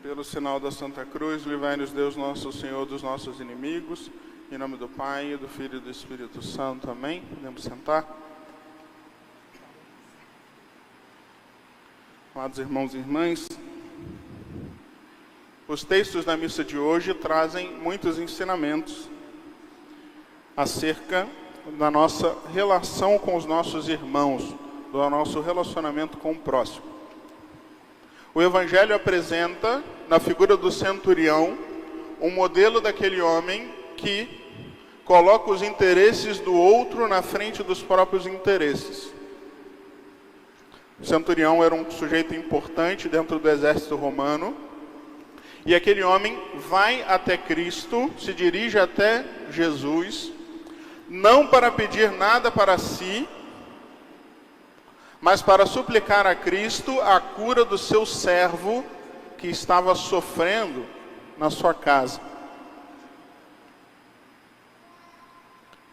Pelo sinal da Santa Cruz, livrai-nos Deus nosso Senhor dos nossos inimigos. Em nome do Pai, do Filho e do Espírito Santo. Amém. Podemos sentar. Amados irmãos e irmãs, os textos da missa de hoje trazem muitos ensinamentos acerca da nossa relação com os nossos irmãos, do nosso relacionamento com o próximo. O Evangelho apresenta, na figura do centurião, um modelo daquele homem que coloca os interesses do outro na frente dos próprios interesses. O centurião era um sujeito importante dentro do exército romano, e aquele homem vai até Cristo, se dirige até Jesus, não para pedir nada para si, mas para suplicar a Cristo a cura do seu servo que estava sofrendo na sua casa.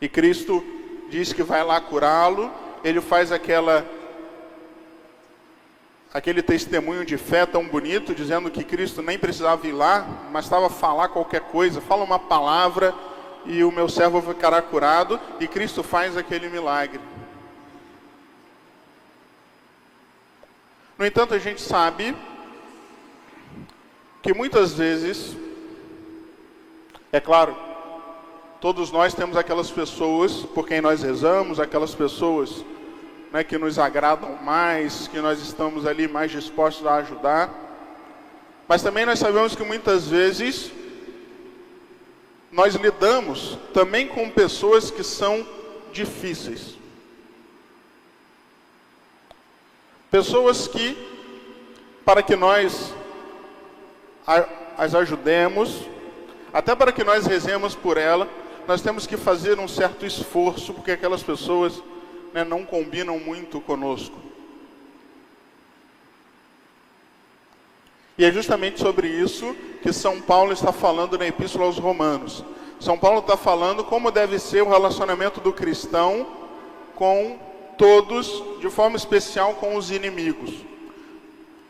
E Cristo diz que vai lá curá-lo. Ele faz aquele testemunho de fé tão bonito, dizendo que Cristo nem precisava ir lá, mas estava a falar qualquer coisa, fala uma palavra e o meu servo ficará curado, e Cristo faz aquele milagre. No entanto, a gente sabe que muitas vezes, é claro, todos nós temos aquelas pessoas por quem nós rezamos, aquelas pessoas, né, que nos agradam mais, que nós estamos ali mais dispostos a ajudar. Mas também nós sabemos que muitas vezes nós lidamos também com pessoas que são difíceis. Pessoas que, para que nós as ajudemos, até para que nós rezemos por ela, nós temos que fazer um certo esforço, porque aquelas pessoas, né, não combinam muito conosco. E é justamente sobre isso que São Paulo está falando na Epístola aos Romanos. São Paulo está falando como deve ser o relacionamento do cristão com todos, de forma especial com os inimigos.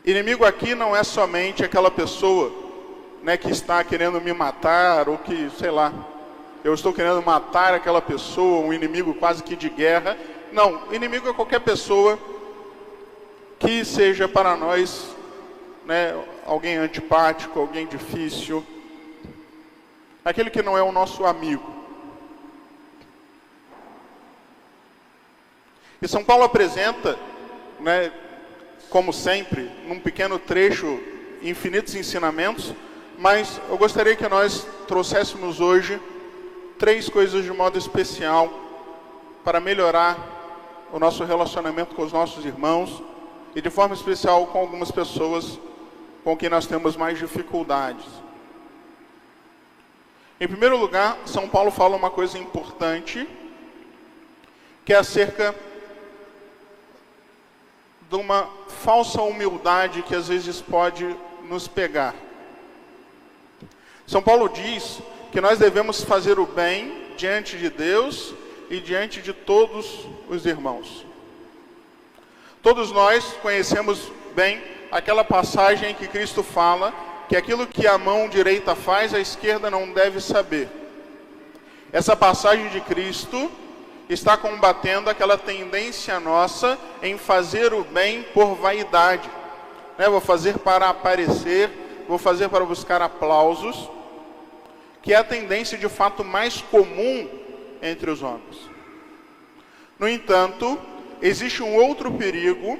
Inimigo aqui não é somente aquela pessoa, né, que está querendo me matar, ou que, sei lá, eu estou querendo matar aquela pessoa, um inimigo quase que de guerra. Não, inimigo é qualquer pessoa que seja para nós, né, alguém antipático, alguém difícil, aquele que não é o nosso amigo. E São Paulo apresenta, né, como sempre, num pequeno trecho, infinitos ensinamentos, mas eu gostaria que nós trouxéssemos hoje 3 coisas de modo especial para melhorar o nosso relacionamento com os nossos irmãos e de forma especial com algumas pessoas com quem nós temos mais dificuldades. Em primeiro lugar, São Paulo fala uma coisa importante, que é acerca de uma falsa humildade que às vezes pode nos pegar. São Paulo diz que nós devemos fazer o bem diante de Deus e diante de todos os irmãos. Todos nós conhecemos bem aquela passagem em que Cristo fala que aquilo que a mão direita faz, a esquerda não deve saber. Essa passagem de Cristo está combatendo aquela tendência nossa em fazer o bem por vaidade, né? Vou fazer para aparecer, vou fazer para buscar aplausos, que é a tendência de fato mais comum entre os homens. No entanto, existe um outro perigo,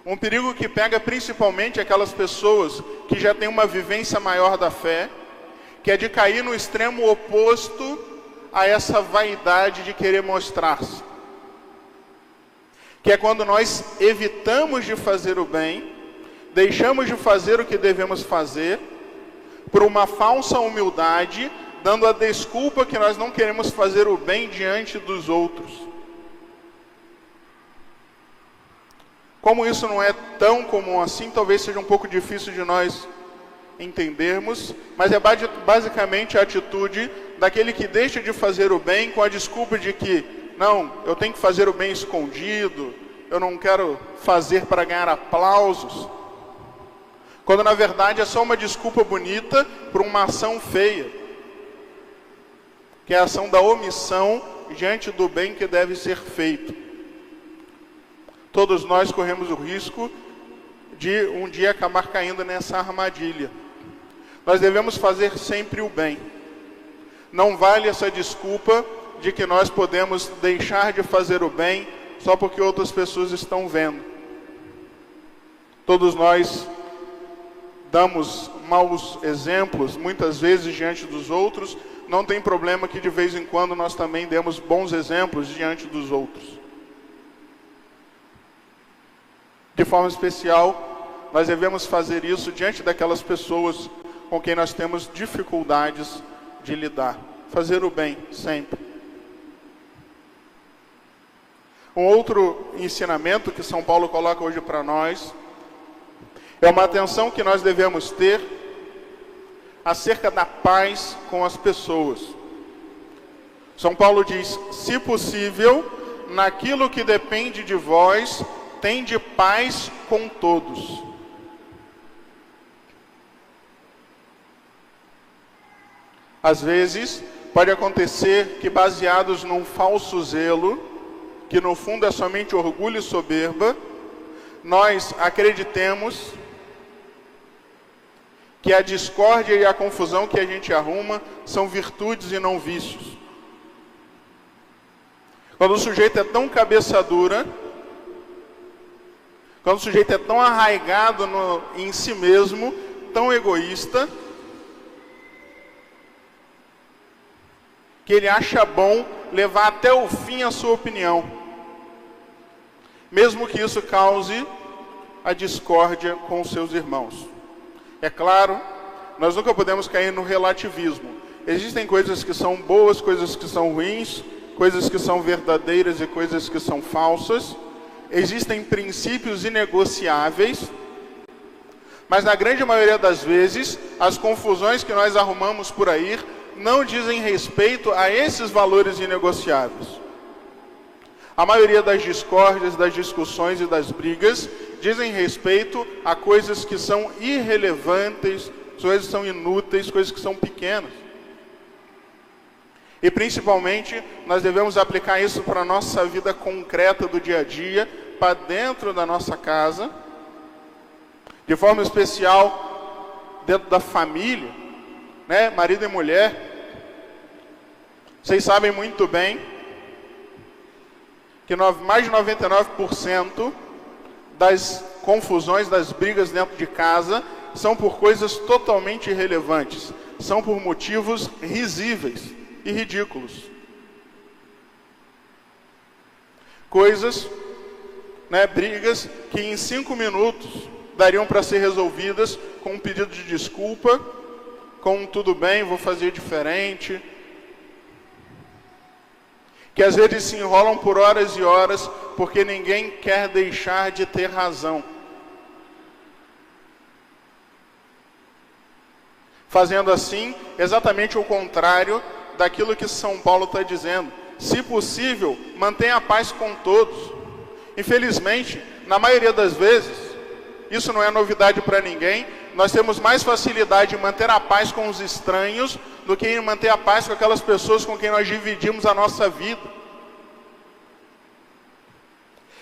um perigo que pega principalmente aquelas pessoas que já têm uma vivência maior da fé, que é de cair no extremo oposto a essa vaidade de querer mostrar-se. Que é quando nós evitamos de fazer o bem, deixamos de fazer o que devemos fazer, por uma falsa humildade, dando a desculpa que nós não queremos fazer o bem diante dos outros. Como isso não é tão comum assim, talvez seja um pouco difícil de nós entendermos, mas é basicamente a atitude daquele que deixa de fazer o bem com a desculpa de que, não, eu tenho que fazer o bem escondido, eu não quero fazer para ganhar aplausos. quando na verdade é só uma desculpa bonita para uma ação feia, que é a ação da omissão diante do bem que deve ser feito. Todos nós corremos o risco de um dia acabar caindo nessa armadilha. Nós devemos fazer sempre o bem. Não vale essa desculpa de que nós podemos deixar de fazer o bem só porque outras pessoas estão vendo. Todos nós damos maus exemplos, muitas vezes, diante dos outros. Não tem problema que de vez em quando nós também demos bons exemplos diante dos outros. De forma especial, nós devemos fazer isso diante daquelas pessoas com quem nós temos dificuldades de lidar. Fazer o bem, sempre. Um outro ensinamento que São Paulo coloca hoje para nós é uma atenção que nós devemos ter acerca da paz com as pessoas. São Paulo diz: se possível, naquilo que depende de vós, tende paz com todos. Às vezes, pode acontecer que, baseados num falso zelo, que no fundo é somente orgulho e soberba, nós acreditemos que a discórdia e a confusão que a gente arruma são virtudes e não vícios. Quando o sujeito é tão cabeça dura, quando o sujeito é tão arraigado em si mesmo, tão egoísta, que ele acha bom levar até o fim a sua opinião, mesmo que isso cause a discórdia com os seus irmãos. É claro, nós nunca podemos cair no relativismo. Existem coisas que são boas, coisas que são ruins, coisas que são verdadeiras e coisas que são falsas. Existem princípios inegociáveis, mas na grande maioria das vezes, as confusões que nós arrumamos por aí não dizem respeito a esses valores inegociáveis. A maioria das discórdias, das discussões e das brigas dizem respeito a coisas que são irrelevantes, coisas que são inúteis, coisas que são pequenas. E principalmente, nós devemos aplicar isso para a nossa vida concreta do dia a dia, para dentro da nossa casa, de forma especial, dentro da família, né? Marido e mulher. Vocês sabem muito bem que mais de 99% das confusões, das brigas dentro de casa, são por coisas totalmente irrelevantes. São por motivos risíveis e ridículos. Coisas, brigas que em 5 minutos dariam para ser resolvidas com um pedido de desculpa, com um tudo bem, vou fazer diferente. Que às vezes se enrolam por horas e horas, porque ninguém quer deixar de ter razão. Fazendo assim, exatamente o contrário daquilo que São Paulo está dizendo. Se possível, mantenha a paz com todos. Infelizmente, na maioria das vezes, isso não é novidade para ninguém, nós temos mais facilidade em manter a paz com os estranhos do que em manter a paz com aquelas pessoas com quem nós dividimos a nossa vida.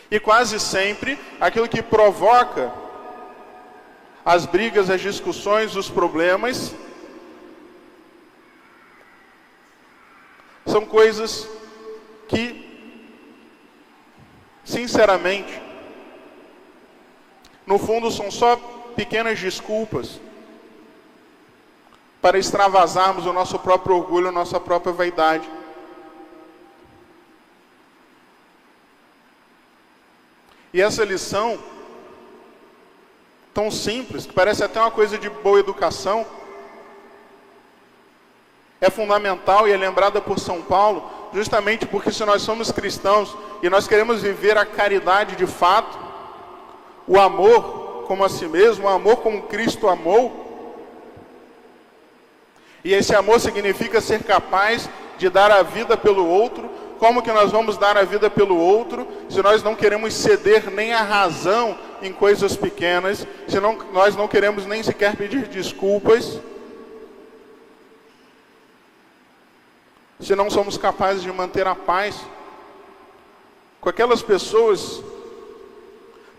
E quase sempre, aquilo que provoca as brigas, as discussões, os problemas, são coisas que, sinceramente, no fundo são só pequenas desculpas para extravasarmos o nosso próprio orgulho, a nossa própria vaidade. E essa lição, tão simples, que parece até uma coisa de boa educação, é fundamental e é lembrada por São Paulo, justamente porque se nós somos cristãos e nós queremos viver a caridade de fato, o amor como a si mesmo, o amor como Cristo amou, e esse amor significa ser capaz de dar a vida pelo outro, como que nós vamos dar a vida pelo outro, se nós não queremos ceder nem a razão em coisas pequenas, se nós não queremos nem sequer pedir desculpas, se não somos capazes de manter a paz com aquelas pessoas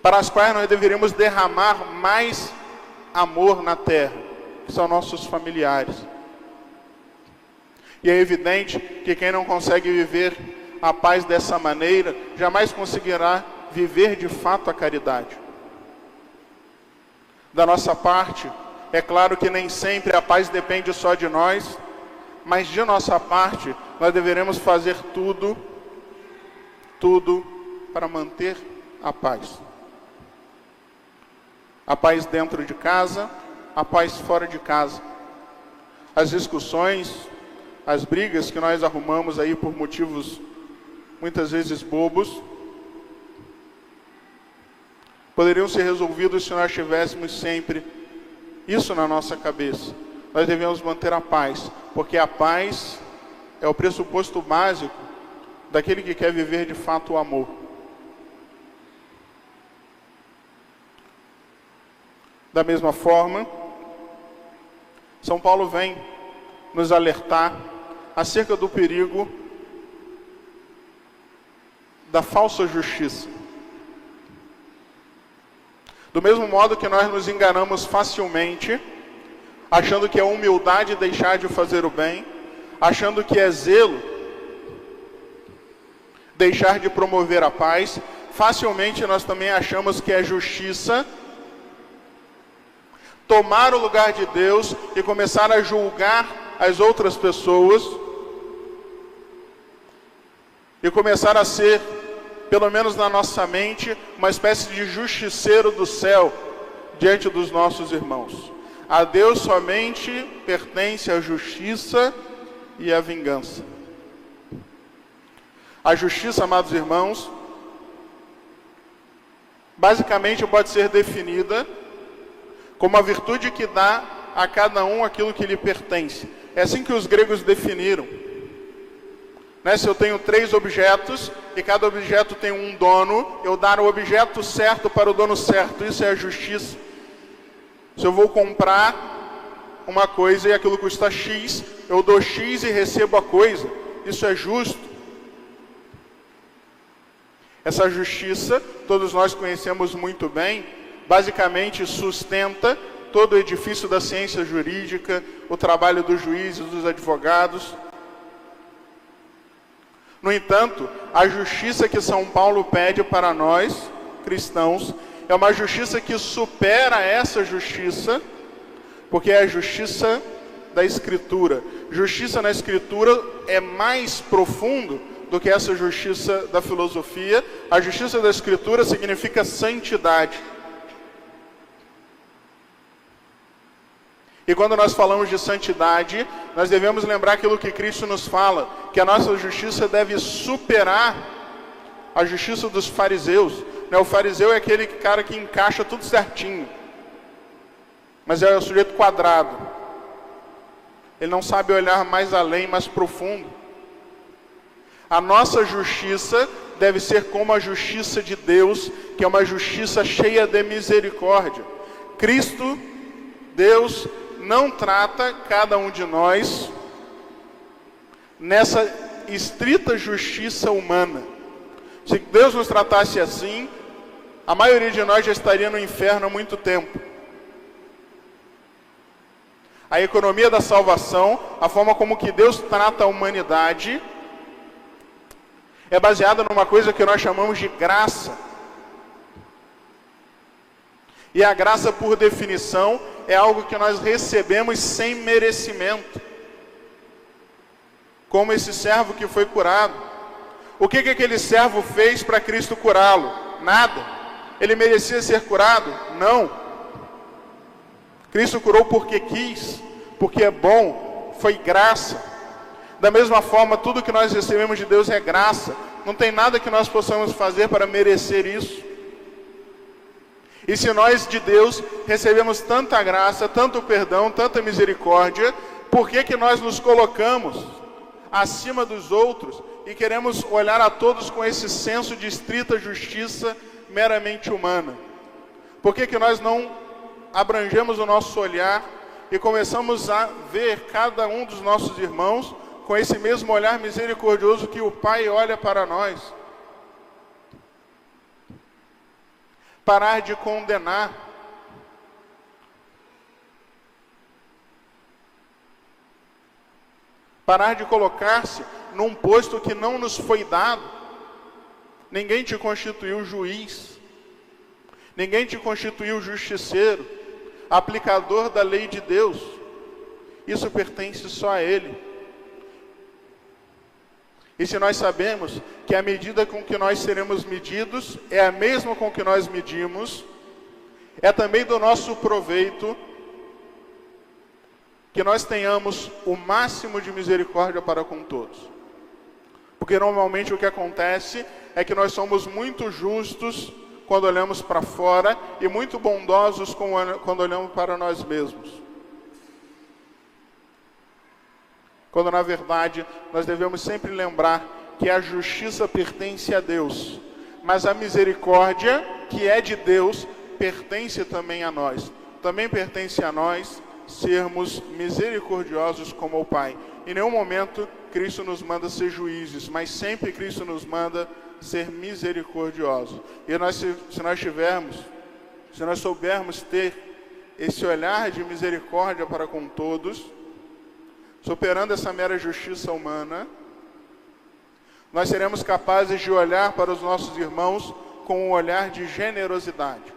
para as quais nós deveríamos derramar mais amor na terra, que são nossos familiares. E é evidente que quem não consegue viver a paz dessa maneira, jamais conseguirá viver de fato a caridade. Da nossa parte, é claro que nem sempre a paz depende só de nós, mas de nossa parte, nós deveremos fazer tudo para manter a paz. A paz dentro de casa, a paz fora de casa. As discussões, as brigas que nós arrumamos aí por motivos muitas vezes bobos, poderiam ser resolvidos se nós tivéssemos sempre isso na nossa cabeça. Nós devemos manter a paz, porque a paz é o pressuposto básico daquele que quer viver de fato o amor. Da mesma forma, São Paulo vem nos alertar acerca do perigo da falsa justiça. Do mesmo modo que nós nos enganamos facilmente, achando que é humildade deixar de fazer o bem, achando que é zelo deixar de promover a paz, facilmente nós também achamos que é justiça tomar o lugar de Deus e começar a julgar as outras pessoas e começar a ser, pelo menos na nossa mente, uma espécie de justiceiro do céu diante dos nossos irmãos. A Deus somente pertence a justiça e a vingança. A justiça, amados irmãos, basicamente pode ser definida como a virtude que dá a cada um aquilo que lhe pertence. É assim que os gregos definiram. Se eu tenho 3 objetos e cada objeto tem um dono, eu dar o objeto certo para o dono certo, isso é a justiça. Se eu vou comprar uma coisa e aquilo custa X, eu dou X e recebo a coisa, isso é justo. Essa justiça, todos nós conhecemos muito bem, basicamente sustenta todo o edifício da ciência jurídica, o trabalho dos juízes, dos advogados. No entanto, a justiça que São Paulo pede para nós, cristãos, é uma justiça que supera essa justiça, porque é a justiça da Escritura. Justiça na Escritura é mais profundo do que essa justiça da filosofia. A justiça da Escritura significa santidade. E quando nós falamos de santidade, nós devemos lembrar aquilo que Cristo nos fala, que a nossa justiça deve superar a justiça dos fariseus. O fariseu é aquele cara que encaixa tudo certinho, mas é o sujeito quadrado. Ele não sabe olhar mais além, mais profundo. A nossa justiça deve ser como a justiça de Deus, que é uma justiça cheia de misericórdia. Cristo, Deus, não trata cada um de nós nessa estrita justiça humana. Se Deus nos tratasse assim, a maioria de nós já estaria no inferno há muito tempo. A economia da salvação, a forma como que Deus trata a humanidade, é baseada numa coisa que nós chamamos de graça. E a graça, por definição, é algo que nós recebemos sem merecimento. Como esse servo que foi curado. O que aquele servo fez para Cristo curá-lo? Nada. Ele merecia ser curado? Não. Cristo curou porque quis, porque é bom, foi graça. Da mesma forma, tudo que nós recebemos de Deus é graça. Não tem nada que nós possamos fazer para merecer isso. E se nós de Deus recebemos tanta graça, tanto perdão, tanta misericórdia, por que nós nos colocamos acima dos outros e queremos olhar a todos com esse senso de estrita justiça meramente humana? Por que nós não abrangemos o nosso olhar e começamos a ver cada um dos nossos irmãos com esse mesmo olhar misericordioso que o Pai olha para nós? Parar de condenar. Parar de colocar-se num posto que não nos foi dado. Ninguém te constituiu juiz. Ninguém te constituiu justiceiro, aplicador da lei de Deus. Isso pertence só a Ele. E se nós sabemos que a medida com que nós seremos medidos é a mesma com que nós medimos, é também do nosso proveito que nós tenhamos o máximo de misericórdia para com todos. Porque normalmente o que acontece é que nós somos muito justos quando olhamos para fora e muito bondosos quando olhamos para nós mesmos. Quando na verdade nós devemos sempre lembrar que a justiça pertence a Deus, mas a misericórdia, que é de Deus, pertence também a nós. Também pertence a nós sermos misericordiosos como o Pai. Em nenhum momento Cristo nos manda ser juízes, mas sempre Cristo nos manda ser misericordiosos. E se nós soubermos ter esse olhar de misericórdia para com todos, superando essa mera justiça humana, nós seremos capazes de olhar para os nossos irmãos com um olhar de generosidade.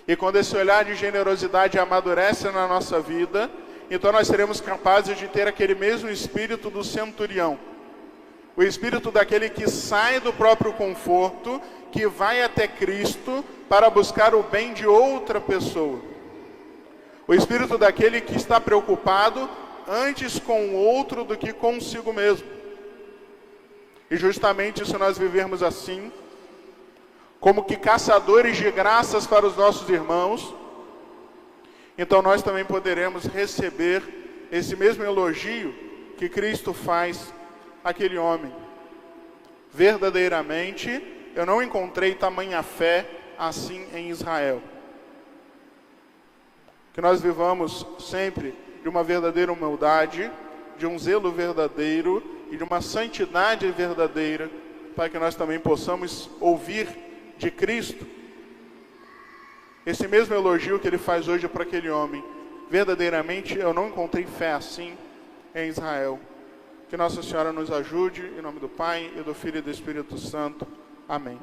E quando esse olhar de generosidade amadurece na nossa vida, então nós seremos capazes de ter aquele mesmo espírito do centurião. O espírito daquele que sai do próprio conforto, que vai até Cristo para buscar o bem de outra pessoa. O espírito daquele que está preocupado antes com o outro do que consigo mesmo. E justamente se nós vivermos assim, como que caçadores de graças para os nossos irmãos, então nós também poderemos receber esse mesmo elogio que Cristo faz àquele homem. Verdadeiramente, eu não encontrei tamanha fé assim em Israel. Que nós vivamos sempre de uma verdadeira humildade, de um zelo verdadeiro e de uma santidade verdadeira, para que nós também possamos ouvir de Cristo esse mesmo elogio que Ele faz hoje para aquele homem. Verdadeiramente, eu não encontrei fé assim em Israel. Que Nossa Senhora nos ajude, em nome do Pai, e do Filho e do Espírito Santo. Amém.